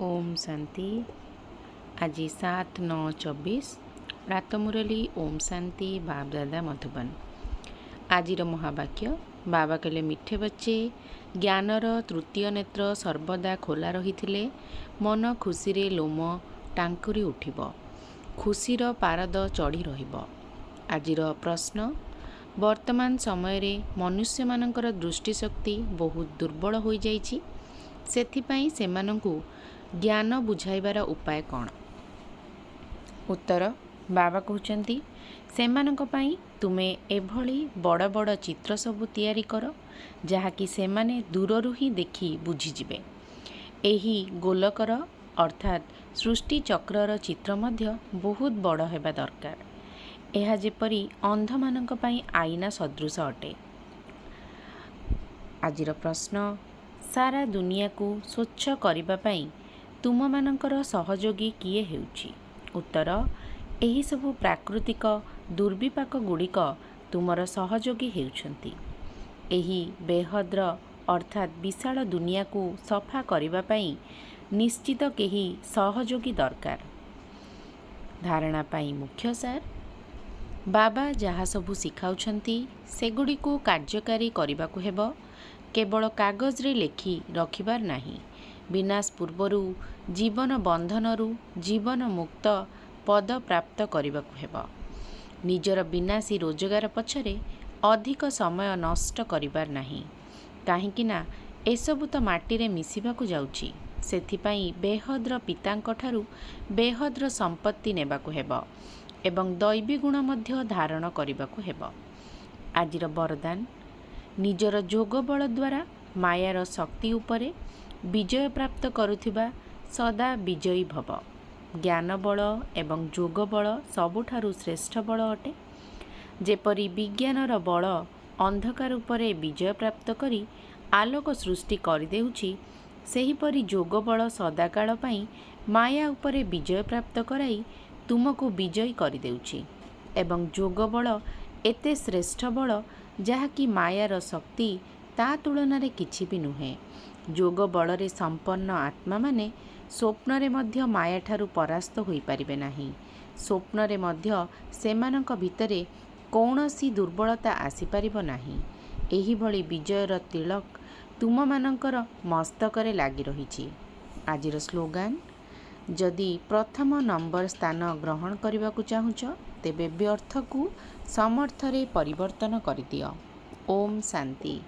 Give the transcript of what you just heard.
ओम शांति। आज 7/9/24 रात मुरली ओम शांति बाप दादा मधुबन। आजिर महावाक्य बाबा कहले, मिठे बच्चे ज्ञानर तृतीय नेत्र सर्वदा खोला रही मन खुशी रे लोम टांकुरी उठिब, खुशीर पारद चढ़ी रहिब। आजिर प्रश्न, वर्तमान समय रे मनुष्य मानकर दृष्टिशक्ति बहुत दुर्बल हो जाइछि, सेथिपाई सेमानंकु ज्ञान बुझाइबार उपाय कौन? उत्तर, बाबा कहउचंती सेमानंक पई तुमे एभली बड़ बड़ चित्र सबु तैयारी कर जहाँकि सेमाने दूररू ही देखि बुझीजिबे। एही गोलकर अर्थात सृष्टि चक्रर चित्र मध्य बहुत बड़ हेबा दरकार। एहा जेपरी अंधमानंक पई आईना सदृश अटे। आजिर प्रश्न, सारा दुनिया को स्वच्छ करिबा पई तुम मानकर सहयोगी किए हेउछि? उत्तर, एही सबु प्राकृतिक दुर्विपाक गुड़िक तुमर सहयोगी हेउछंती। एही बेहद्र अर्थात विशाल दुनिया को सफा करिबा पई निश्चित केही सहयोगी दरकार। धारणा पई मुख्य सार, बाबा जहा सबु सिखाउछंती सेगुडी को कार्यकारी करिबाकु हेबो, केवल कागज रे लेखि रखिबार नाही। विनाश पूर्वरु जीवन बंधनरु जीवन मुक्त पद प्राप्त करबाकु हेबो। निजर विनाशी रोजगार पछरे अधिक समय नष्ट करिबार नाही, काहेकि ना एसबु तो माटी रे मिसिबाकु जाउची। सेथिपाई बेहद्र पितांक ठारू बेहद्र संपत्ति नेबाकु हेबो एवं दैवी गुण मध्य धारण करबाकु हेबो। आजिर वरदान, निजर जोग बल द्वारा मायार शक्ति उपरे विजय प्राप्त करुथिबा सदा विजयी भव। ज्ञान बल एवं जोग बल सबुठारु श्रेष्ठ बल अटे। जेपरी विज्ञानर बल अंधकार उपरे विजय प्राप्त करी आलोक सृष्टि करदेउछि, सेहीपरि जोग बल सदाकाल पई माया उपरे विजय प्राप्त कराई तुमको विजयी करदेउछि। एवं जोग बल एते श्रेष्ठ बल जहाँकि मायार शक्ति ता तुलन रे किछि भी नुहे। जोग बलरे संपन्न आत्मा माने स्वप्न रे मध्य माया ठारू परास्त होई परिबे नाही। स्वप्न रे मध्य सेमानंक भितरे कौनसी दुर्बलता आसी परिबो नाही। एही भली विजयर तिलक तुम मानंकर मस्तकरे लागी रहिछि। आजिर स्लोगान, जदि प्रथम नंबर स्थान ग्रहण करबाकु चाहुछ तेबे व्यर्थ को समर्थरे परिवर्तन करिदियो। ओम शांति।